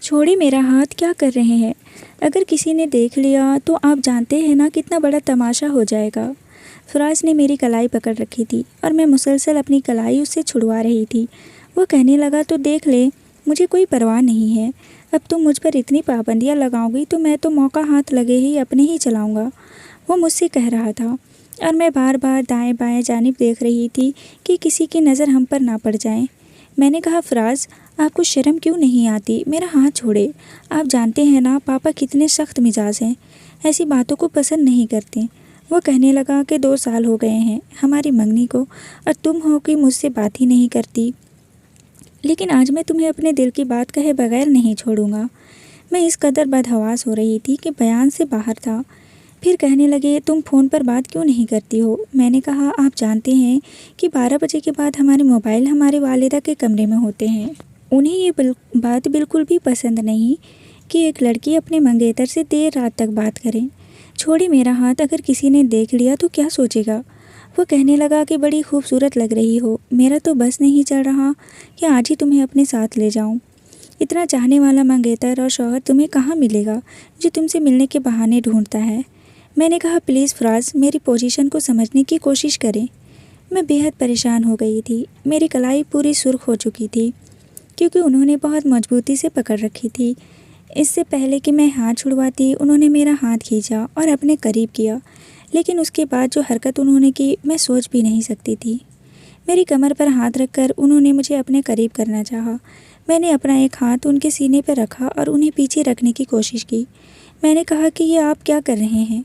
छोड़िए मेरा हाथ, क्या कर रहे हैं? अगर किसी ने देख लिया तो आप जानते हैं ना कितना बड़ा तमाशा हो जाएगा। फराज ने मेरी कलाई पकड़ रखी थी और मैं मुसलसल अपनी कलाई उससे छुड़वा रही थी। वो कहने लगा, तो देख ले, मुझे कोई परवाह नहीं है। अब तुम मुझ पर इतनी पाबंदियाँ लगाओगी तो मैं तो मौका हाथ लगे ही अपने ही चलाऊँगा। वो मुझसे कह रहा था और मैं बार बार दाएं बाएं जानिब देख रही थी कि किसी की नज़र हम पर ना पड़ जाए। मैंने कहा, फराज, आपको शर्म क्यों नहीं आती? मेरा हाथ छोड़े। आप जानते हैं ना पापा कितने सख्त मिजाज हैं, ऐसी बातों को पसंद नहीं करते। वो कहने लगा कि 2 साल हो गए हैं हमारी मंगनी को और तुम हो कि मुझसे बात ही नहीं करती। लेकिन आज मैं तुम्हें अपने दिल की बात कहे बगैर नहीं छोड़ूंगा। मैं इस कदर बदहवास हो रही थी कि बयान से बाहर था। फिर कहने लगे, तुम फ़ोन पर बात क्यों नहीं करती हो? मैंने कहा, आप जानते हैं कि 12 बजे के बाद हमारे मोबाइल हमारे वालिदा के कमरे में होते हैं। उन्हें ये बात बिल्कुल भी पसंद नहीं कि एक लड़की अपने मंगेतर से देर रात तक बात करे। छोड़िए मेरा हाथ, अगर किसी ने देख लिया तो क्या सोचेगा? वो कहने लगा कि बड़ी खूबसूरत लग रही हो। मेरा तो बस नहीं चल रहा कि आज ही तुम्हें अपने साथ ले जाऊं। इतना चाहने वाला मंगेतर और शौहर तुम्हें कहाँ मिलेगा जो तुमसे मिलने के बहाने ढूंढता है। मैंने कहा, प्लीज़ फराज, मेरी पोजीशन को समझने की कोशिश करें। मैं बेहद परेशान हो गई थी। मेरी कलाई पूरी सुर्ख हो चुकी थी क्योंकि उन्होंने बहुत मजबूती से पकड़ रखी थी। इससे पहले कि मैं हाथ छुड़वाती उन्होंने मेरा हाथ खींचा और अपने करीब किया, लेकिन उसके बाद जो हरकत उन्होंने की मैं सोच भी नहीं सकती थी। मेरी कमर पर हाथ रखकर उन्होंने मुझे अपने करीब करना चाहा। मैंने अपना एक हाथ उनके सीने पर रखा और उन्हें पीछे रखने की कोशिश की। मैंने कहा कि ये आप क्या कर रहे हैं?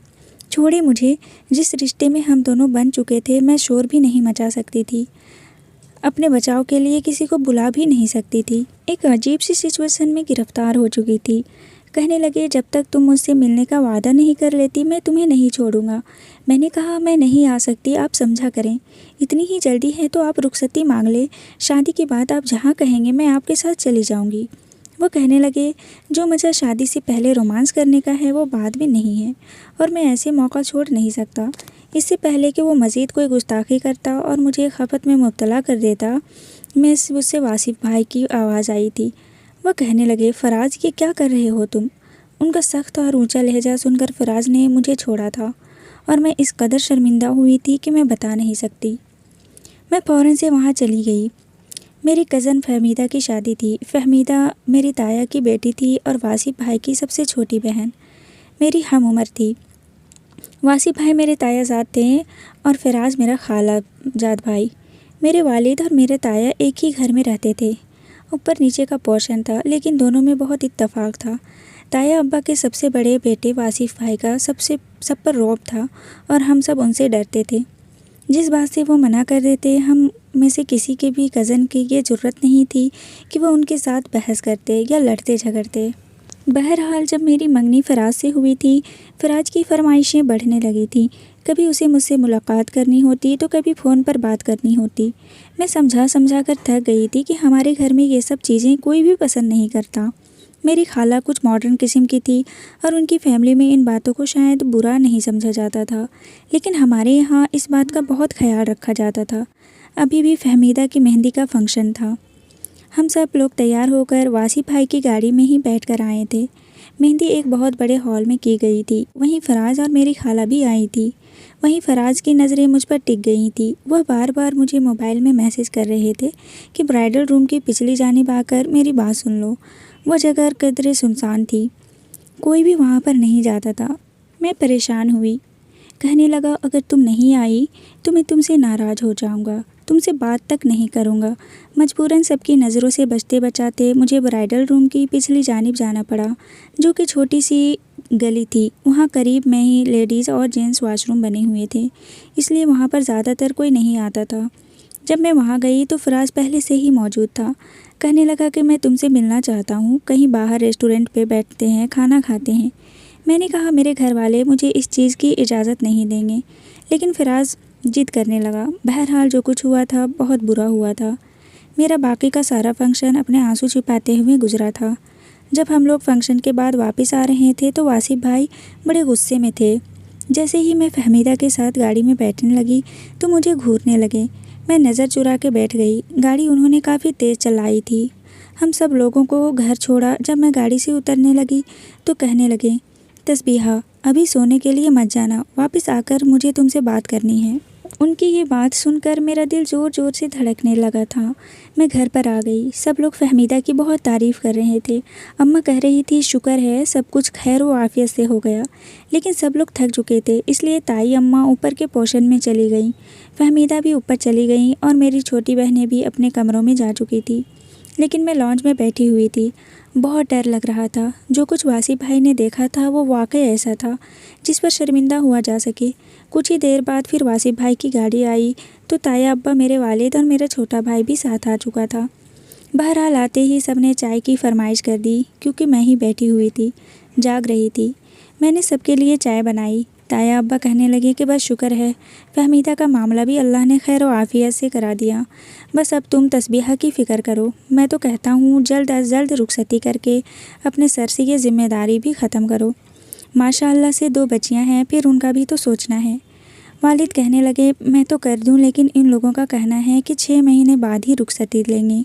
छोड़े मुझे। जिस रिश्ते में हम दोनों बन चुके थे मैं शोर भी नहीं मचा सकती थी, अपने बचाव के लिए किसी को बुला भी नहीं सकती थी। एक अजीब सी सिचुएशन में गिरफ्तार हो चुकी थी। कहने लगे, जब तक तुम मुझसे मिलने का वादा नहीं कर लेती मैं तुम्हें नहीं छोड़ूंगा। मैंने कहा, मैं नहीं आ सकती, आप समझा करें। इतनी ही जल्दी है तो आप रुखसती मांग ले। शादी के बाद आप जहाँ कहेंगे मैं आपके साथ चली जाऊँगी। वो कहने लगे, जो मज़ा शादी से पहले रोमांस करने का है वो बाद में नहीं है और मैं ऐसे मौका छोड़ नहीं सकता। इससे पहले कि वो मज़ीद कोई गुस्ताखी करता और मुझे खपत में मुब्तला कर देता, मैं उससे वासिफ भाई की आवाज़ आई थी। वह कहने लगे, फ़राज, ये क्या कर रहे हो तुम? उनका सख्त और ऊंचा लहजा सुनकर फ़राज ने मुझे छोड़ा था और मैं इस कदर शर्मिंदा हुई थी कि मैं बता नहीं सकती। मैं फ़ौरन से वहाँ चली गई। मेरी कज़न फ़हमीदा की शादी थी। फ़हमीदा मेरी ताया की बेटी थी और वासिफ भाई की सबसे छोटी बहन मेरी हम उम्र थी। वासिफ भाई मेरे तायाजाद थे और फ़राज मेरा खालाजाद भाई। मेरे वालिद और मेरे ताया एक ही घर में रहते थे। ऊपर नीचे का पोर्शन था, लेकिन दोनों में बहुत इत्तेफाक था। ताया अब्बा के सबसे बड़े बेटे वासिफ भाई का सब पर रौब था और हम सब उनसे डरते थे। जिस बात से वो मना कर देते, हम में से किसी के भी कज़न की ये जुर्रत नहीं थी कि वह उनके साथ बहस करते या लड़ते झगड़ते। बहरहाल जब मेरी मंगनी फ़राज से हुई थी, फ़राज की फरमाइशें बढ़ने लगी थी। कभी उसे मुझसे मुलाकात करनी होती तो कभी फ़ोन पर बात करनी होती। मैं समझा समझा कर थक गई थी कि हमारे घर में ये सब चीज़ें कोई भी पसंद नहीं करता। मेरी खाला कुछ मॉडर्न किस्म की थी और उनकी फैमिली में इन बातों को शायद बुरा नहीं समझा जाता था, लेकिन हमारे यहाँ इस बात का बहुत ख्याल रखा जाता था। अभी भी फ़हमीदा की मेहंदी का फंक्शन था। हम सब लोग तैयार होकर वासिफ भाई की गाड़ी में ही बैठ कर आए थे। मेहंदी एक बहुत बड़े हॉल में की गई थी। वहीं फ़राज और मेरी खाला भी आई थी। वहीं फ़राज की नज़रें मुझ पर टिक गई थी। वह बार बार मुझे मोबाइल में मैसेज कर रहे थे कि ब्राइडल रूम की पिछली जानिब आकर मेरी बात सुन लो। वह जगह कदरे सुनसान थी, कोई भी वहाँ पर नहीं जाता था। मैं परेशान हुई। कहने लगा, अगर तुम नहीं आई तो मैं तुमसे नाराज़ हो जाऊँगा, तुमसे बात तक नहीं करूँगा। मजबूरन सबकी नज़रों से बचते बचाते मुझे ब्राइडल रूम की पिछली जानिब जाना पड़ा, जो कि छोटी सी गली थी। वहाँ करीब में ही लेडीज़ और जेंट्स वॉशरूम बने हुए थे, इसलिए वहाँ पर ज़्यादातर कोई नहीं आता था। जब मैं वहाँ गई तो फ़राज पहले से ही मौजूद था। कहने लगा कि मैं तुमसे मिलना चाहता हूँ, कहीं बाहर रेस्टोरेंट पे बैठते हैं, खाना खाते हैं। मैंने कहा, मेरे घर वाले मुझे इस चीज़ की इजाज़त नहीं देंगे, लेकिन फ़राज जिद करने लगा। बहरहाल जो कुछ हुआ था बहुत बुरा हुआ था। मेरा बाकी का सारा फंक्शन अपने आंसू छिपाते हुए गुजरा था। जब हम लोग फंक्शन के बाद वापस आ रहे थे तो वासिफ भाई बड़े गुस्से में थे। जैसे ही मैं फ़हमीदा के साथ गाड़ी में बैठने लगी तो मुझे घूरने लगे। मैं नज़र चुरा के बैठ गई। गाड़ी उन्होंने काफ़ी तेज़ चलाई थी। हम सब लोगों को घर छोड़ा। जब मैं गाड़ी से उतरने लगी तो कहने लगे, तस्बीहा अभी सोने के लिए मत जाना, वापस आकर मुझे तुमसे बात करनी है। उनकी ये बात सुनकर मेरा दिल ज़ोर ज़ोर से धड़कने लगा था। मैं घर पर आ गई। सब लोग फहमीदा की बहुत तारीफ़ कर रहे थे। अम्मा कह रही थी शुक्र है सब कुछ खैर व आफियत से हो गया। लेकिन सब लोग थक चुके थे, इसलिए ताई अम्मा ऊपर के पोर्शन में चली गईं। फहमीदा भी ऊपर चली गईं और मेरी छोटी बहनें भी अपने कमरों में जा चुकी थी। लेकिन मैं लॉन्च में बैठी हुई थी। बहुत डर लग रहा था। जो कुछ वासिफ भाई ने देखा था वो वाकई ऐसा था जिस पर शर्मिंदा हुआ जा सके। कुछ ही देर बाद फिर वासिफ भाई की गाड़ी आई तो ताया अब्बा, मेरे वालिद और मेरा छोटा भाई भी साथ आ चुका था। बहरहाल आते ही सबने चाय की फरमाइश कर दी। क्योंकि मैं ही बैठी हुई थी, जाग रही थी। मैंने सबके लिए चाय बनाई। ताया अब्बा कहने लगे कि बस शुक्र है, फहमीदा का मामला भी अल्लाह ने खैर व आफियत से करा दिया। बस अब तुम तस्बीहा की फ़िक्र करो। मैं तो कहता हूँ जल्द अज जल्द रुखसती करके अपने सर से ये ज़िम्मेदारी भी ख़त्म करो। माशाअल्लाह से 2 बच्चियाँ हैं, फिर उनका भी तो सोचना है। वालिद कहने लगे, मैं तो कर दूँ, लेकिन इन लोगों का कहना है कि 6 महीने बाद ही रुखसती लेंगे।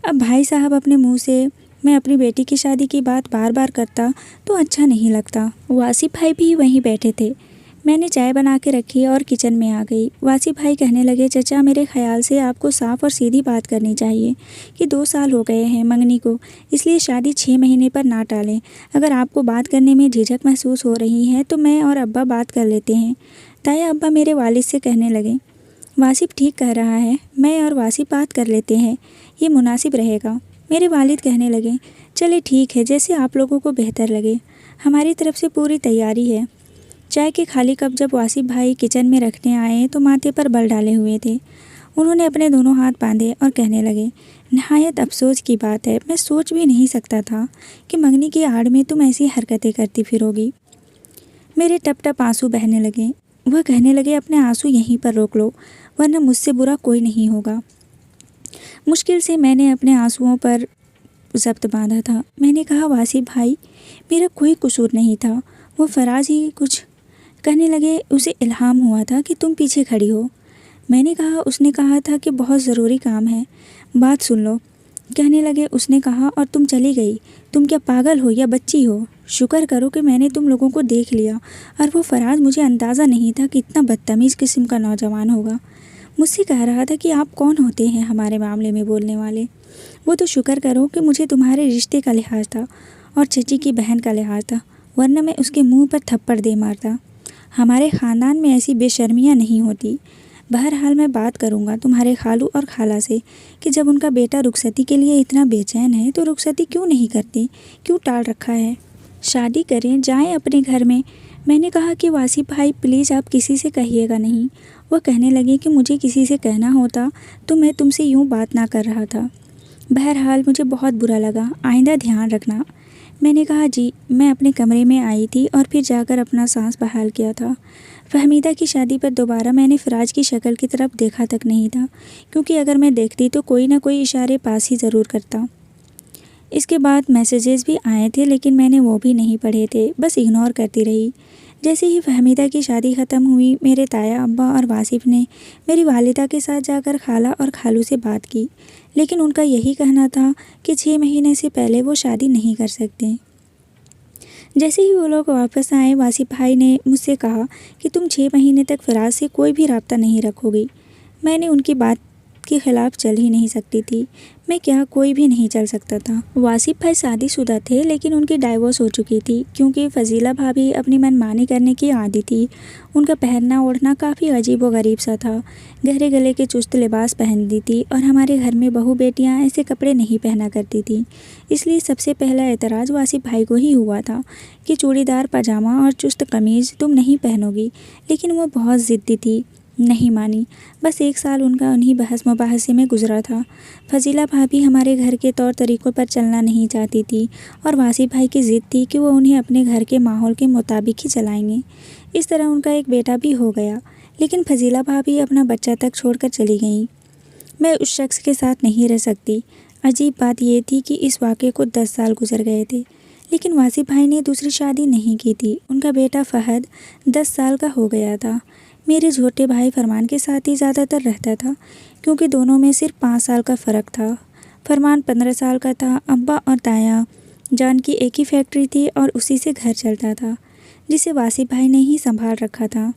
अब भाई साहब अपने मुँह से मैं अपनी बेटी की शादी की बात बार बार करता तो अच्छा नहीं लगता। वासिफ भाई भी वहीं बैठे थे। मैंने चाय बना के रखी और किचन में आ गई। वासिफ भाई कहने लगे, चचा मेरे ख्याल से आपको साफ़ और सीधी बात करनी चाहिए कि 2 साल हो गए हैं मंगनी को, इसलिए शादी 6 महीने पर ना टालें। अगर आपको बात करने में झिझक महसूस हो रही है तो मैं और अब्बा बात कर लेते हैं। ताया अब्बा मेरे वालिद से कहने लगे, वासिफ ठीक कह रहा है, मैं और वासिफ बात कर लेते हैं, ये मुनासिब रहेगा। मेरे वालिद कहने लगे, चले ठीक है, जैसे आप लोगों को बेहतर लगे, हमारी तरफ से पूरी तैयारी है। चाय के खाली कप जब वासिफ भाई किचन में रखने आए तो माथे पर बल डाले हुए थे। उन्होंने अपने दोनों हाथ बांधे और कहने लगे, नहायत अफसोस की बात है, मैं सोच भी नहीं सकता था कि मंगनी की आड़ में तुम ऐसी हरकतें करती फिरोगी। मेरे टप टप आंसू बहने लगे। वह कहने लगे, अपने आंसू यहीं पर रोक लो, वरना मुझसे बुरा कोई नहीं होगा। मुश्किल से मैंने अपने आंसुओं पर ज़ब्त बांधा था। मैंने कहा, वासिफ भाई मेरा कोई कसूर नहीं था, वो फराज ही कुछ। कहने लगे, उसे इल्हाम हुआ था कि तुम पीछे खड़ी हो। मैंने कहा, उसने कहा था कि बहुत ज़रूरी काम है, बात सुन लो। कहने लगे, उसने कहा और तुम चली गई। तुम क्या पागल हो या बच्ची हो? शुक्र करो कि मैंने तुम लोगों को देख लिया। और वो फराज, मुझे अंदाज़ा नहीं था कि इतना बदतमीज़ किस्म का नौजवान होगा। मुझसे कह रहा था कि आप कौन होते हैं हमारे मामले में बोलने वाले। वो तो शुक्र करो कि मुझे तुम्हारे रिश्ते का लिहाज था और चची की बहन का लिहाज था, वरना मैं उसके मुंह पर थप्पड़ दे मारता। हमारे ख़ानदान में ऐसी बेशर्मियाँ नहीं होती। बहरहाल मैं बात करूँगा तुम्हारे खालू और खाला से कि जब उनका बेटा रुखसती के लिए इतना बेचैन है तो रुखसती क्यों नहीं करते, क्यों टाल रखा है। शादी करें, जाएं अपने घर में। मैंने कहा कि वासिफ भाई प्लीज़ आप किसी से कहिएगा नहीं। वह कहने लगे कि मुझे किसी से कहना होता तो मैं तुमसे यूँ बात ना कर रहा था। बहरहाल मुझे बहुत बुरा लगा, आइंदा ध्यान रखना। मैंने कहा, जी। मैं अपने कमरे में आई थी और फिर जाकर अपना सांस बहाल किया था। फहमीदा की शादी पर दोबारा मैंने फराज की शक्ल की तरफ देखा तक नहीं था, क्योंकि अगर मैं देखती तो कोई ना कोई इशारे पास ही ज़रूर करता। इसके बाद मैसेजेस भी आए थे, लेकिन मैंने वो भी नहीं पढ़े थे, बस इग्नोर करती रही। जैसे ही फहमीदा की शादी ख़त्म हुई, मेरे ताया अब्बा और वासिफ ने मेरी वालिदा के साथ जाकर खाला और खालू से बात की, लेकिन उनका यही कहना था कि 6 महीने से पहले वो शादी नहीं कर सकते। जैसे ही वो लोग वापस आए, वासिफ भाई ने मुझसे कहा कि तुम 6 महीने तक फराज से कोई भी रब्ता नहीं रखोगी। मैंने उनकी बात के ख़िलाफ़ चल ही नहीं सकती थी। मैं क्या, कोई भी नहीं चल सकता था। वासिफ भाई शादीशुदा थे, लेकिन उनकी डाइवोर्स हो चुकी थी, क्योंकि फ़जीला भाभी अपनी मनमानी करने की आदी थी। उनका पहनना ओढ़ना काफ़ी अजीब व गरीब सा था। गहरे गले के चुस्त लिबास पहनती थी और हमारे घर में बहू बेटियां ऐसे कपड़े नहीं पहना करती थी। इसलिए सबसे पहला एतराज़ वासिफ भाई को ही हुआ था कि चूड़ीदार पजामा और चुस्त कमीज़ तुम नहीं पहनोगी। लेकिन वो बहुत ज़िद्दी थी, नहीं मानी। बस 1 साल उनका उन्हीं बहस मुबाहसे में गुजरा था। फजीला भाभी हमारे घर के तौर तरीक़ों पर चलना नहीं चाहती थी और वासिफ भाई की ज़िद थी कि वो उन्हें अपने घर के माहौल के मुताबिक ही चलाएंगे। इस तरह उनका एक बेटा भी हो गया, लेकिन फजीला भाभी अपना बच्चा तक छोड़कर चली गईं। मैं उस शख्स के साथ नहीं रह सकती। अजीब बात यह थी कि इस वाक़े को 10 साल गुजर गए थे, लेकिन वासिफ भाई ने दूसरी शादी नहीं की थी। उनका बेटा फ़हद 10 साल का हो गया था। मेरे छोटे भाई फरमान के साथ ही ज़्यादातर रहता था, क्योंकि दोनों में सिर्फ 5 साल का फ़र्क था। फरमान 15 साल का था। अब्बा और ताया जान की एक ही फैक्ट्री थी और उसी से घर चलता था, जिसे वासिफ भाई ने ही संभाल रखा था।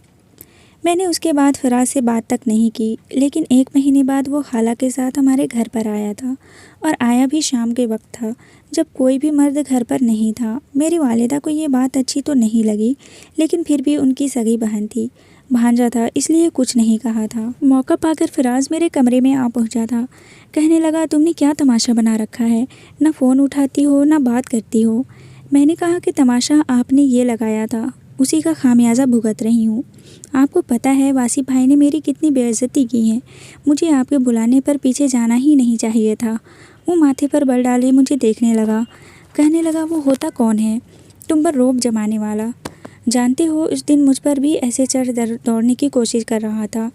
मैंने उसके बाद फराज से बात तक नहीं की, लेकिन 1 महीने बाद वो खाला के साथ हमारे घर पर आया था, और आया भी शाम के वक्त था, जब कोई भी मर्द घर पर नहीं था। मेरी वालिदा को ये बात अच्छी तो नहीं लगी, लेकिन फिर भी उनकी सगी बहन थी, भांजा था, इसलिए कुछ नहीं कहा था। मौका पाकर फराज मेरे कमरे में आ पहुंचा था। कहने लगा, तुमने क्या तमाशा बना रखा है, ना फ़ोन उठाती हो ना बात करती हो। मैंने कहा कि तमाशा आपने ये लगाया था, उसी का खामियाजा भुगत रही हूँ। आपको पता है वासिफ भाई ने मेरी कितनी बेइज्जती की है। मुझे आपके बुलाने पर पीछे जाना ही नहीं चाहिए था। वो माथे पर बल डाले मुझे देखने लगा। कहने लगा, वो होता कौन है तुम पर रौब जमाने वाला? जानते हो, उस दिन मुझ पर भी ऐसे चढ़ दौड़ने की कोशिश कर रहा था,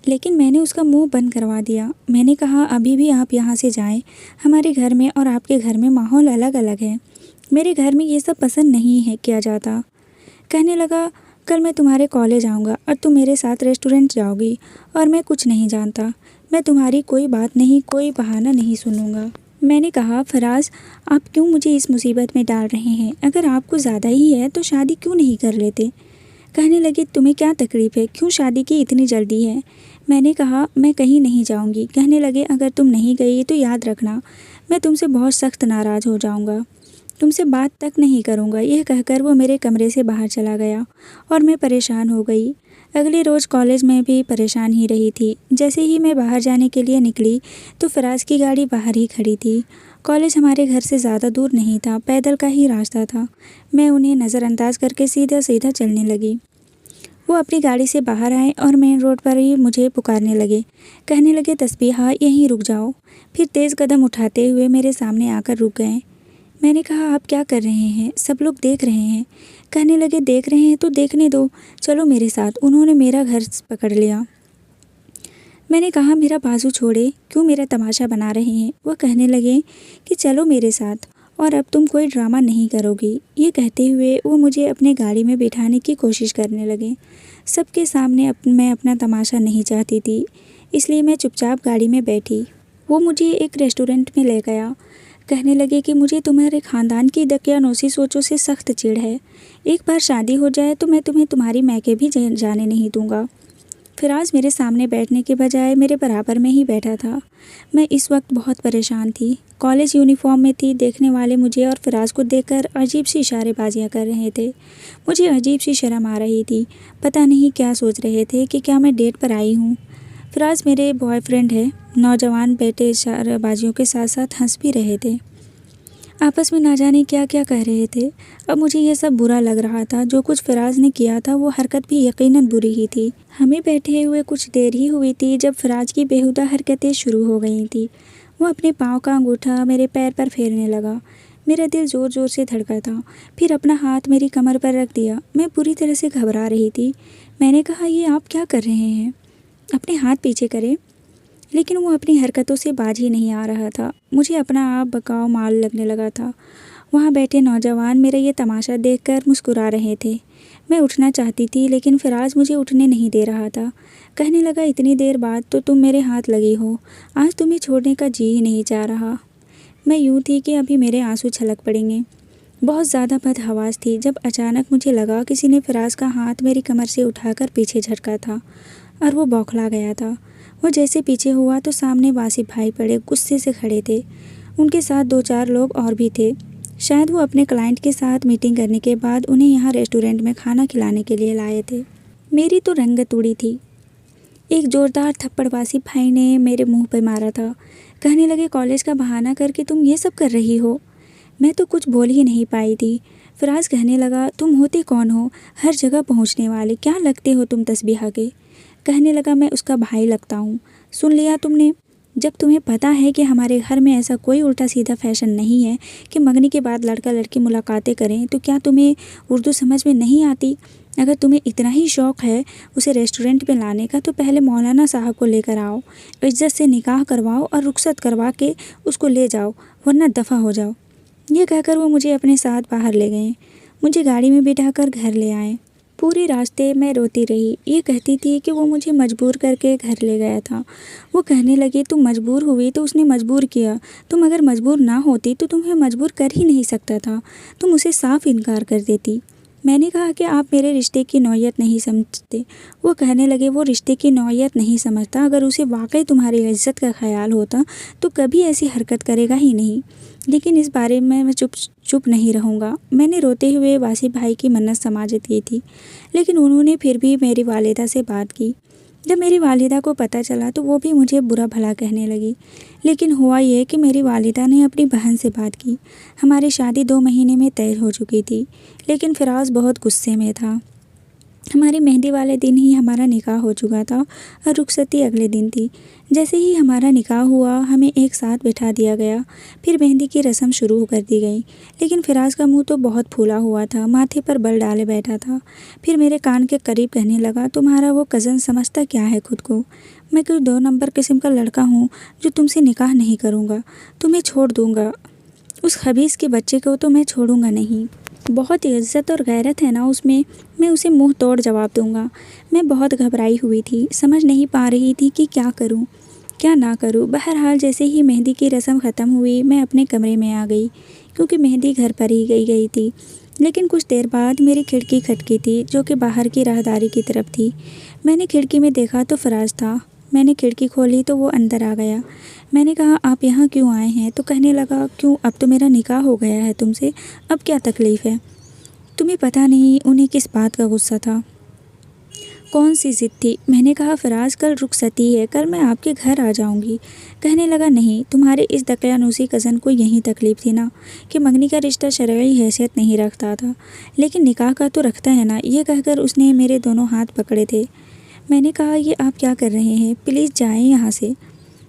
लेकिन मैंने उसका मुंह बंद करवा दिया। मैंने कहा, अभी भी आप यहाँ से जाएं। हमारे घर में और आपके घर में माहौल अलग अलग है। मेरे घर में ये सब पसंद नहीं है किया जाता। कहने लगा, कल मैं तुम्हारे कॉलेज आऊँगा और तुम मेरे साथ रेस्टोरेंट जाओगी, और मैं कुछ नहीं जानता। मैं तुम्हारी कोई बात नहीं, कोई बहाना नहीं सुनूंगा। मैंने कहा, फराज, आप क्यों मुझे इस मुसीबत में डाल रहे हैं? अगर आपको ज़्यादा ही है तो शादी क्यों नहीं कर लेते? कहने लगे, तुम्हें क्या तकलीफ़ है, क्यों शादी की इतनी जल्दी है? मैंने कहा, मैं कहीं नहीं जाऊंगी। कहने लगे, अगर तुम नहीं गई तो याद रखना, मैं तुमसे बहुत सख्त नाराज़ हो जाऊंगा, तुमसे बात तक नहीं करूंगा। यह कहकर वो मेरे कमरे से बाहर चला गया और मैं परेशान हो गई। अगले रोज़ कॉलेज में भी परेशान ही रही थी। जैसे ही मैं बाहर जाने के लिए निकली तो फराज की गाड़ी बाहर ही खड़ी थी। कॉलेज हमारे घर से ज़्यादा दूर नहीं था, पैदल का ही रास्ता था। मैं उन्हें नज़रअंदाज करके सीधा सीधा चलने लगी। वो अपनी गाड़ी से बाहर आए और मेन रोड पर ही मुझे पुकारने लगे। कहने लगे, तस्बीहा, यहीं रुक जाओ। फिर तेज़ कदम उठाते हुए मेरे सामने आकर रुक गए। मैंने कहा, आप क्या कर रहे हैं? सब लोग देख रहे हैं। कहने लगे, देख रहे हैं तो देखने दो, चलो मेरे साथ। उन्होंने मेरा घर पकड़ लिया। मैंने कहा, मेरा बाजू छोड़े, क्यों मेरा तमाशा बना रहे हैं? वह कहने लगे कि चलो मेरे साथ, और अब तुम कोई ड्रामा नहीं करोगी। ये कहते हुए वो मुझे अपने गाड़ी में बिठाने की कोशिश करने लगे। सबके सामने मैं अपना तमाशा नहीं चाहती थी, इसलिए मैं चुपचाप गाड़ी में बैठी। वो मुझे एक रेस्टोरेंट में ले गया। कहने लगे कि मुझे तुम्हारे ख़ानदान की दकियानूसी सोचों से सख्त चिढ़ है। एक बार शादी हो जाए तो मैं तुम्हें तुम्हारी मैके भी जाने नहीं दूंगा। फिराज मेरे सामने बैठने के बजाय मेरे बराबर में ही बैठा था। मैं इस वक्त बहुत परेशान थी। कॉलेज यूनिफॉर्म में थी। देखने वाले मुझे और फिराज को देखकर अजीब सी इशारेबाजियाँ कर रहे थे। मुझे अजीब सी शर्म आ रही थी। पता नहीं क्या सोच रहे थे कि क्या मैं डेट पर आई हूँ। फिराज मेरे बॉयफ्रेंड है। नौजवान बेटे इशारेबाजियों के साथ साथ हंस भी रहे थे। आपस में ना जाने क्या क्या कह रहे थे। अब मुझे यह सब बुरा लग रहा था। जो कुछ फिराज ने किया था वो हरकत भी यकीनन बुरी ही थी। हमें बैठे हुए कुछ देर ही हुई थी जब फिराज की बेहुदा हरकतें शुरू हो गई थी। वो अपने पाँव का अंगूठा मेरे पैर पर फेरने लगा। मेरा दिल ज़ोर ज़ोर से धड़का था। फिर अपना हाथ मेरी कमर पर रख दिया। मैं पूरी तरह से घबरा रही थी। मैंने कहा, ये आप क्या कर रहे हैं? अपने हाथ पीछे करें। लेकिन वो अपनी हरकतों से बाज ही नहीं आ रहा था। मुझे अपना आप बकाव माल लगने लगा था। वहाँ बैठे नौजवान मेरा ये तमाशा देखकर मुस्कुरा रहे थे। मैं उठना चाहती थी, लेकिन फिराज मुझे उठने नहीं दे रहा था। कहने लगा, इतनी देर बाद तो तुम मेरे हाथ लगी हो, आज तुम्हें छोड़ने का जी ही नहीं चाह रहा। मैं यूँ थी कि अभी मेरे आंसू छलक पड़ेंगे। बहुत ज़्यादा बदहवास थी जब अचानक मुझे लगा किसी ने फिराज का हाथ मेरी कमर से उठाकर पीछे झटका था, और वो बौखला गया था। वो जैसे पीछे हुआ तो सामने वासिफ भाई पड़े गुस्से से खड़े थे। उनके साथ 2-4 लोग और भी थे। शायद वो अपने क्लाइंट के साथ मीटिंग करने के बाद उन्हें यहाँ रेस्टोरेंट में खाना खिलाने के लिए लाए थे। मेरी तो रंगत उड़ी थी। एक ज़ोरदार थप्पड़ वासिफ भाई ने मेरे मुंह पर मारा था। कहने लगे, कॉलेज का बहाना करके तुम ये सब कर रही हो? मैं तो कुछ बोल ही नहीं पाई थी। फिराज कहने लगा, तुम होते कौन हो, हर जगह पहुँचने वाले? क्या लगते हो तुम तस्बीहा के? कहने लगा, मैं उसका भाई लगता हूँ। सुन लिया तुमने? जब तुम्हें पता है कि हमारे घर में ऐसा कोई उल्टा सीधा फैशन नहीं है कि मंगनी के बाद लड़का लड़की मुलाकातें करें, तो क्या तुम्हें उर्दू समझ में नहीं आती? अगर तुम्हें इतना ही शौक़ है उसे रेस्टोरेंट में लाने का, तो पहले मौलाना साहब को लेकर आओ, इज्जत से निकाह करवाओ और रुखसत करवा के उसको ले जाओ, वरना दफ़ा हो जाओ। ये कहकर वो मुझे अपने साथ बाहर ले गए। मुझे गाड़ी में बिठाकर घर ले आए। पूरे रास्ते मैं रोती रही, ये कहती थी कि वो मुझे मजबूर करके घर ले गया था। वो कहने लगी तुम मजबूर हुई तो उसने मजबूर किया, तुम अगर मजबूर ना होती तो तुम्हें मजबूर कर ही नहीं सकता था, तुम उसे साफ इनकार कर देती। मैंने कहा कि आप मेरे रिश्ते की नौयत नहीं समझते। वो कहने लगे वो रिश्ते की नौयत नहीं समझता, अगर उसे वाकई तुम्हारी इज्जत का ख्याल होता तो कभी ऐसी हरकत करेगा ही नहीं। लेकिन इस बारे में मैं चुप नहीं रहूँगा। मैंने रोते हुए वासी भाई की मन्नत समाजत की थी, लेकिन उन्होंने फिर भी मेरी वालिदा से बात की। जब मेरी वालिदा को पता चला तो वो भी मुझे बुरा भला कहने लगी। लेकिन हुआ ये कि मेरी वालिदा ने अपनी बहन से बात की। हमारी शादी 2 महीने में तय हो चुकी थी, लेकिन फिराज बहुत गुस्से में था। हमारी मेहंदी वाले दिन ही हमारा निकाह हो चुका था और रुखसती अगले दिन थी। जैसे ही हमारा निकाह हुआ हमें एक साथ बिठा दिया गया, फिर मेहंदी की रस्म शुरू कर दी गई। लेकिन फिराज का मुंह तो बहुत फूला हुआ था, माथे पर बल डाले बैठा था। फिर मेरे कान के करीब कहने लगा तुम्हारा वो कज़न समझता क्या है खुद को? मैं कोई 2 नंबर किस्म का लड़का हूँ जो तुमसे निकाह नहीं करूँगा, तुम्हें छोड़ दूँगा। उस खबीस के बच्चे को तो मैं छोड़ूंगा नहीं। बहुत इज्जत और गैरत है ना उसमें, मैं उसे मुंह तोड़ जवाब दूंगा। मैं बहुत घबराई हुई थी, समझ नहीं पा रही थी कि क्या करूं, क्या ना करूं। बहरहाल जैसे ही मेहंदी की रस्म ख़त्म हुई मैं अपने कमरे में आ गई, क्योंकि मेहंदी घर पर ही गई थी। लेकिन कुछ देर बाद मेरी खिड़की खटकी थी, जो कि बाहर की राहदारी की तरफ थी। मैंने खिड़की में देखा तो फराज था। मैंने खिड़की खोली तो वो अंदर आ गया। मैंने कहा आप यहाँ क्यों आए हैं? तो कहने लगा क्यों, अब तो मेरा निकाह हो गया है तुमसे, अब क्या तकलीफ़ है? तुम्हें पता नहीं उन्हें किस बात का गुस्सा था, कौन सी ज़िद थी। मैंने कहा फराज कल रुखसती है, कल मैं आपके घर आ जाऊंगी। कहने लगा नहीं, तुम्हारे इस दकियानूसी कज़न को यही तकलीफ़ थी ना कि मंगनी का रिश्ता शरई हैसियत नहीं रखता था, लेकिन निकाह का तो रखता है ना। ये कहकर उसने मेरे दोनों हाथ पकड़े थे। मैंने कहा ये आप क्या कर रहे हैं, प्लीज़ जाएं यहाँ से।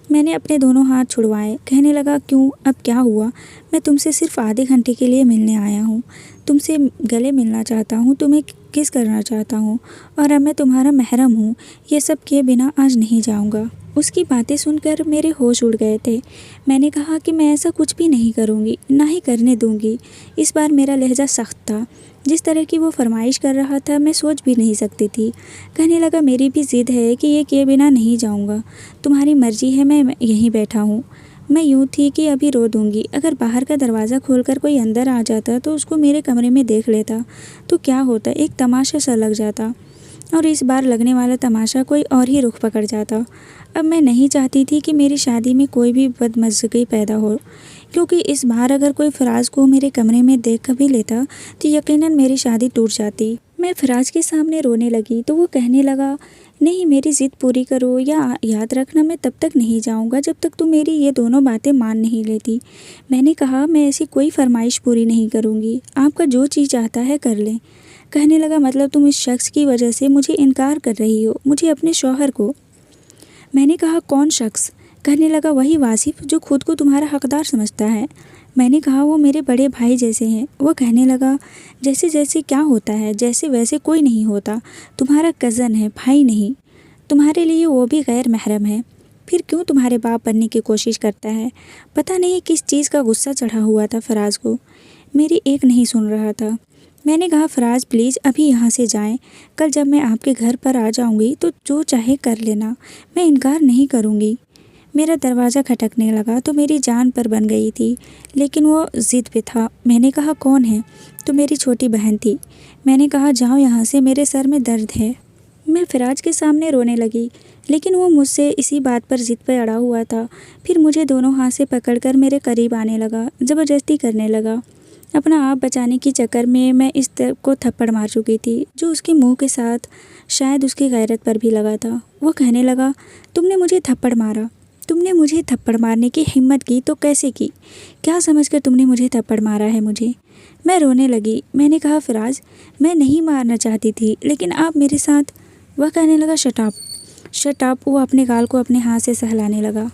मैंने अपने दोनों हाथ छुड़वाए। कहने लगा क्यों, अब क्या हुआ? मैं तुमसे सिर्फ आधे घंटे के लिए मिलने आया हूँ, तुमसे गले मिलना चाहता हूँ, तुम्हें किस करना चाहता हूँ, और अब मैं तुम्हारा महरम हूँ। ये सब किए बिना आज नहीं जाऊँगा। उसकी बातें सुनकर मेरे होश उड़ गए थे। मैंने कहा कि मैं ऐसा कुछ भी नहीं करूँगी, ना ही करने दूँगी। इस बार मेरा लहजा सख्त था। जिस तरह की वो फरमाइश कर रहा था मैं सोच भी नहीं सकती थी। कहने लगा मेरी भी ज़िद है कि ये किए बिना नहीं जाऊँगा, तुम्हारी मर्ज़ी है, मैं यहीं बैठा हूँ। मैं यूँ थी कि अभी रो दूँगी। अगर बाहर का दरवाज़ा खोलकर कोई अंदर आ जाता तो उसको मेरे कमरे में देख लेता तो क्या होता, एक तमाशा सा लग जाता, और इस बार लगने वाला तमाशा कोई और ही रुख पकड़ जाता। अब मैं नहीं चाहती थी कि मेरी शादी में कोई भी बदमज़गी पैदा हो, क्योंकि इस बार अगर कोई फराज को मेरे कमरे में देख भी लेता तो यकीनन मेरी शादी टूट जाती। मैं फराज के सामने रोने लगी तो वो कहने लगा नहीं, मेरी ज़िद पूरी करो, या याद रखना मैं तब तक नहीं जाऊंगा जब तक तुम मेरी ये दोनों बातें मान नहीं लेती। मैंने कहा मैं ऐसी कोई फरमाइश पूरी नहीं करूँगी, आपका जो चीज़ चाहता है कर लें। कहने लगा मतलब तुम इस शख्स की वजह से मुझे इनकार कर रही हो, मुझे अपने शौहर को? मैंने कहा कौन शख्स? कहने लगा वही वासिफ जो खुद को तुम्हारा हकदार समझता है। मैंने कहा वो मेरे बड़े भाई जैसे हैं। वो कहने लगा जैसे जैसे क्या होता है, जैसे वैसे कोई नहीं होता, तुम्हारा कज़न है, भाई नहीं। तुम्हारे लिए वो भी गैर महरम है, फिर क्यों तुम्हारे बाप बनने की कोशिश करता है? पता नहीं किस चीज़ का गुस्सा चढ़ा हुआ था फराज को, मेरी एक नहीं सुन रहा था। मैंने कहा फराज प्लीज़ अभी यहाँ से जाएं, कल जब मैं आपके घर पर आ जाऊँगी तो जो चाहे कर लेना, मैं इनकार नहीं करूँगी। मेरा दरवाज़ा खटकने लगा तो मेरी जान पर बन गई थी, लेकिन वो ज़िद पे था। मैंने कहा कौन है? तो मेरी छोटी बहन थी। मैंने कहा जाओ यहाँ से, मेरे सर में दर्द है। मैं फराज के सामने रोने लगी, लेकिन वो मुझसे इसी बात पर ज़िद पर अड़ा हुआ था। फिर मुझे दोनों हाथ से पकड़कर मेरे करीब आने लगा, ज़बरदस्ती करने लगा। अपना आप बचाने की चक्कर में मैं इस तरफ को थप्पड़ मार चुकी थी, जो उसके मुंह के साथ शायद उसकी गैरत पर भी लगा था। वो कहने लगा तुमने मुझे थप्पड़ मारा, तुमने मुझे थप्पड़ मारने की हिम्मत की तो कैसे की? क्या समझकर तुमने मुझे थप्पड़ मारा है मुझे? मैं रोने लगी। मैंने कहा फराज मैं नहीं मारना चाहती थी, लेकिन आप मेरे साथ। वह कहने लगा शट अप, शट अप। वो अपने गाल को अपने हाथ से सहलाने लगा।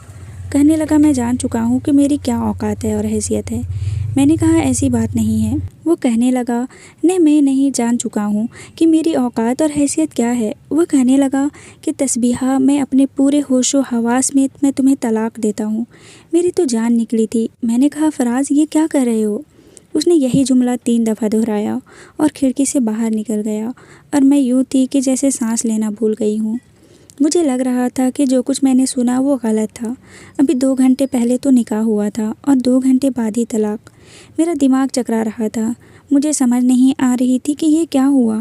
कहने लगा मैं जान चुका हूँ कि मेरी क्या औकात है और हैसियत है। मैंने कहा ऐसी बात नहीं है। वो कहने लगा नहीं, मैं नहीं जान चुका हूँ कि मेरी औकात और हैसियत क्या है। वह कहने लगा कि तस्बीहा मैं अपने पूरे होशो हवास में मैं तुम्हें तलाक देता हूँ। मेरी तो जान निकली थी। मैंने कहा फराज ये क्या कर रहे हो? उसने यही जुमला 3 दफ़ा दोहराया और खिड़की से बाहर निकल गया और मैं यूँ थी कि जैसे सांस लेना भूल गई हूँ। मुझे लग रहा था कि जो कुछ मैंने सुना वो गलत था। अभी 2 घंटे पहले तो निकाह हुआ था और 2 घंटे बाद ही तलाक। मेरा दिमाग चकरा रहा था। मुझे समझ नहीं आ रही थी कि ये क्या हुआ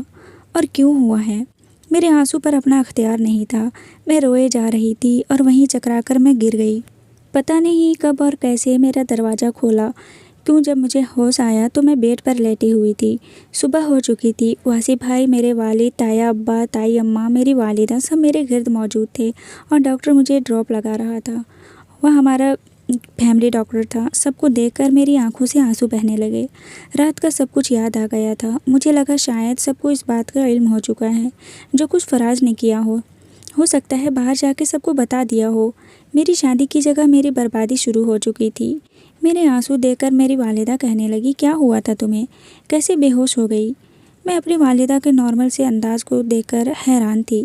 और क्यों हुआ है। मेरे आंसू पर अपना अख्तियार नहीं था। मैं रोए जा रही थी और वहीं चकरा कर मैं गिर गई। पता नहीं कब और कैसे मेरा दरवाज़ा खोला। क्यों जब मुझे होश आया तो मैं बेड पर लेटी हुई थी। सुबह हो चुकी थी। वासी भाई, मेरे वालिद, ताया अब्बा, ताई अम्मा, मेरी वालिदा सब मेरे गिर्द मौजूद थे और डॉक्टर मुझे ड्रॉप लगा रहा था। वह हमारा फैमिली डॉक्टर था। सबको देखकर मेरी आंखों से आंसू बहने लगे। रात का सब कुछ याद आ गया था। मुझे लगा शायद सबको इस बात का इल्म हो चुका है जो कुछ फराज ने किया हो सकता है बाहर जाके सबको बता दिया हो। मेरी शादी की जगह मेरी बर्बादी शुरू हो चुकी थी। मेरे आंसू देखकर मेरी वालिदा कहने लगी, क्या हुआ था तुम्हें, कैसे बेहोश हो गई। मैं अपनी वालिदा के नॉर्मल से अंदाज को देखकर हैरान थी।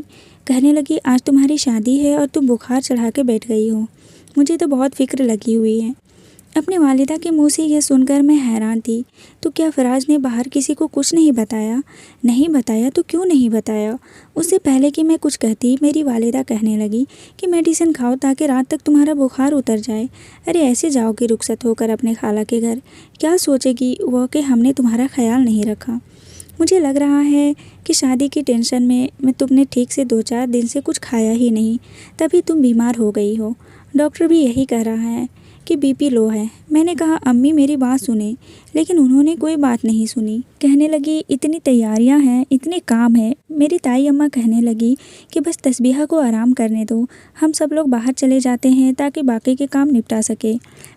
कहने लगी, आज तुम्हारी शादी है और तुम बुखार चढ़ा के बैठ गई हो। मुझे तो बहुत फिक्र लगी हुई है। अपनी वालिदा के मुंह से यह सुनकर मैं हैरान थी। तो क्या फराज ने बाहर किसी को कुछ नहीं बताया? नहीं बताया तो क्यों नहीं बताया? उससे पहले कि मैं कुछ कहती मेरी वालिदा कहने लगी कि मेडिसिन खाओ ताकि रात तक तुम्हारा बुखार उतर जाए। अरे ऐसे जाओगी रुखसत होकर अपने खाला के घर? क्या सोचेगी वह कि हमने तुम्हारा ख्याल नहीं रखा। मुझे लग रहा है कि शादी की टेंशन में तुमने ठीक से 2-4 दिन से कुछ खाया ही नहीं, तभी तुम बीमार हो गई हो। डॉक्टर भी यही कह रहा है कि बीपी लो है। मैंने कहा, अम्मी मेरी बात सुने, लेकिन उन्होंने कोई बात नहीं सुनी। कहने लगी, इतनी तैयारियां हैं, इतने काम हैं। मेरी ताई अम्मा कहने लगी कि बस तस्बीहा को आराम करने दो, हम सब लोग बाहर चले जाते हैं ताकि बाकी के काम निपटा सके।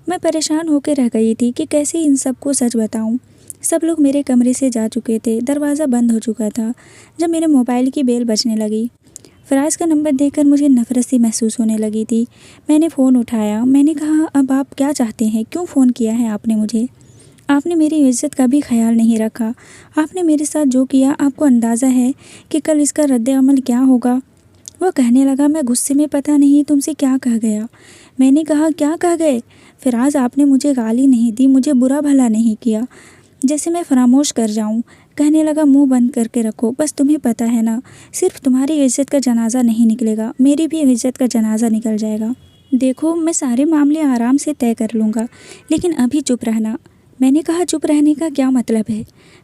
मैं परेशान होकर रह गई थी कि कैसे इन सब को सच बताऊँ। सब लोग मेरे कमरे से जा चुके थे। दरवाज़ा बंद हो चुका था जब मेरे मोबाइल की बेल बजने लगी। फराज का नंबर देखकर मुझे नफरत सी महसूस होने लगी थी। मैंने फ़ोन उठाया। मैंने कहा, अब आप क्या चाहते हैं? क्यों फ़ोन किया है आपने मुझे? आपने मेरी इज्जत का भी ख्याल नहीं रखा। आपने मेरे साथ जो किया, आपको अंदाज़ा है कि कल इसका रद्द अमल क्या होगा? वह कहने लगा, मैं गुस्से में पता नहीं तुमसे क्या कह गया। मैंने कहा, क्या कह गए? फराज, आपने मुझे गाली नहीं दी, मुझे बुरा भला नहीं किया जैसे मैं फरामोश कर जाऊं। कहने लगा, मुंह बंद करके रखो। बस तुम्हें पता है ना, सिर्फ तुम्हारी इज्जत का जनाजा नहीं निकलेगा, मेरी भी इज्जत का जनाजा निकल जाएगा। देखो, मैं सारे मामले आराम से तय कर लूँगा, लेकिन अभी चुप रहना। मैंने कहा, चुप रहने का क्या मतलब है?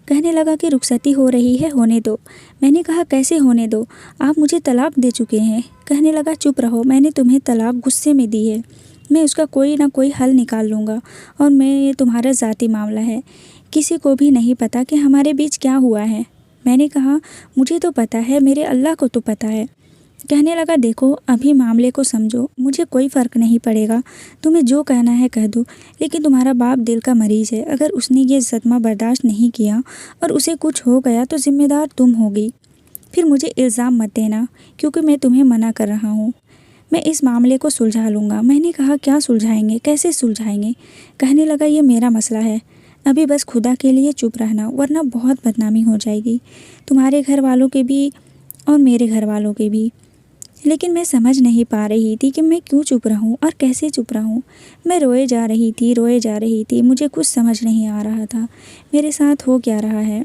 कहने लगा कि रुखसती हो रही है, होने दो। मैंने कहा, कैसे होने दो? आप मुझे तलाक दे चुके हैं। कहने लगा, चुप रहो, मैंने तुम्हें तलाक गुस्से में दी है। मैं उसका कोई ना कोई हल निकाल लूँगा और ये तुम्हारा ज़ाती मामला है। किसी को भी नहीं पता कि हमारे बीच क्या हुआ है। मैंने कहा, मुझे तो पता है, मेरे अल्लाह को तो पता है। कहने लगा, देखो अभी मामले को समझो, मुझे कोई फ़र्क नहीं पड़ेगा, तुम्हें जो कहना है कह दो, लेकिन तुम्हारा बाप दिल का मरीज़ है। अगर उसने ये सदमा बर्दाश्त नहीं किया और उसे कुछ हो गया तो ज़िम्मेदार तुम होगी। फिर मुझे इल्ज़ाम मत देना, क्योंकि मैं तुम्हें मना कर रहा हूँ। मैं इस मामले को सुलझा लूँगा। मैंने कहा, क्या सुलझाएंगे, कैसे सुलझाएंगे? कहने लगा, ये मेरा मसला है, अभी बस खुदा के लिए चुप रहना, वरना बहुत बदनामी हो जाएगी, तुम्हारे घर वालों के भी और मेरे घर वालों के भी। लेकिन मैं समझ नहीं पा रही थी कि मैं क्यों चुप रहूं और कैसे चुप रहूं। मैं रोए जा रही थी। मुझे कुछ समझ नहीं आ रहा था मेरे साथ हो क्या रहा है।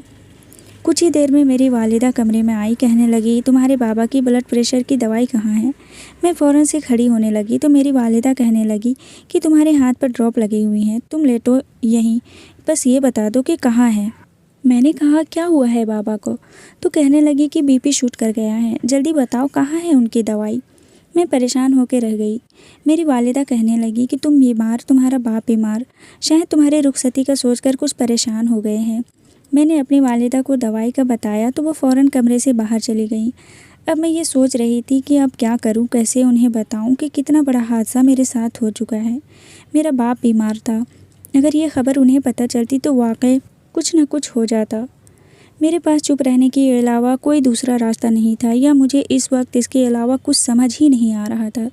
कुछ ही देर में मेरी वालिदा कमरे में आई। कहने लगी, तुम्हारे बाबा की ब्लड प्रेशर की दवाई कहाँ है? मैं फ़ौरन से खड़ी होने लगी तो मेरी वालिदा कहने लगी कि तुम्हारे हाथ पर ड्रॉप लगी हुई हैं, तुम लेटो यहीं, बस ये बता दो कि कहाँ है। मैंने कहा, क्या हुआ है बाबा को? तो कहने लगी कि बीपी शूट कर गया है, जल्दी बताओ कहाँ है उनकी दवाई। मैं परेशान होकर रह गई। मेरी वालिदा कहने लगी कि तुम बीमार, तुम्हारा बाप बीमार, शायद तुम्हारे रुखसती का सोचकर कुछ परेशान हो गए हैं। मैंने अपनी वालिदा को दवाई का बताया तो वो फ़ौरन कमरे से बाहर चली गई। अब मैं ये सोच रही थी कि अब क्या करूं, कैसे उन्हें बताऊं कि कितना बड़ा हादसा मेरे साथ हो चुका है। मेरा बाप बीमार था। अगर ये खबर उन्हें पता चलती तो वाकई कुछ न कुछ हो जाता। मेरे पास चुप रहने के अलावा कोई दूसरा रास्ता नहीं था, या मुझे इस वक्त इसके अलावा कुछ समझ ही नहीं आ रहा था,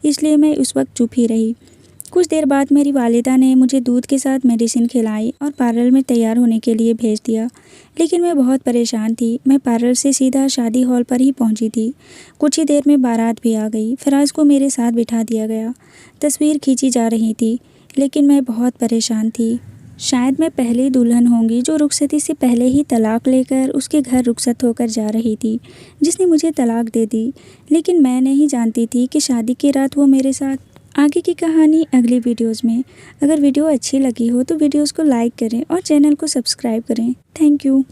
इसलिए मैं उस वक्त चुप ही रही। कुछ देर बाद मेरी वालिदा ने मुझे दूध के साथ मेडिसिन खिलाई और पार्लर में तैयार होने के लिए भेज दिया, लेकिन मैं बहुत परेशान थी। मैं पार्लर से सीधा शादी हॉल पर ही पहुंची थी। कुछ ही देर में बारात भी आ गई। फराज को मेरे साथ बिठा दिया गया। तस्वीर खींची जा रही थी, लेकिन मैं बहुत परेशान थी। शायद मैं पहली दुल्हन होंगी जो रुखसती से पहले ही तलाक लेकर उसके घर रुखसत होकर जा रही थी, जिसने मुझे तलाक दे दी। लेकिन मैं नहीं जानती थी कि शादी की रात वो मेरे साथ। आगे की कहानी अगली वीडियोस में। अगर वीडियो अच्छी लगी हो तो वीडियोस को लाइक करें और चैनल को सब्सक्राइब करें। Thank you.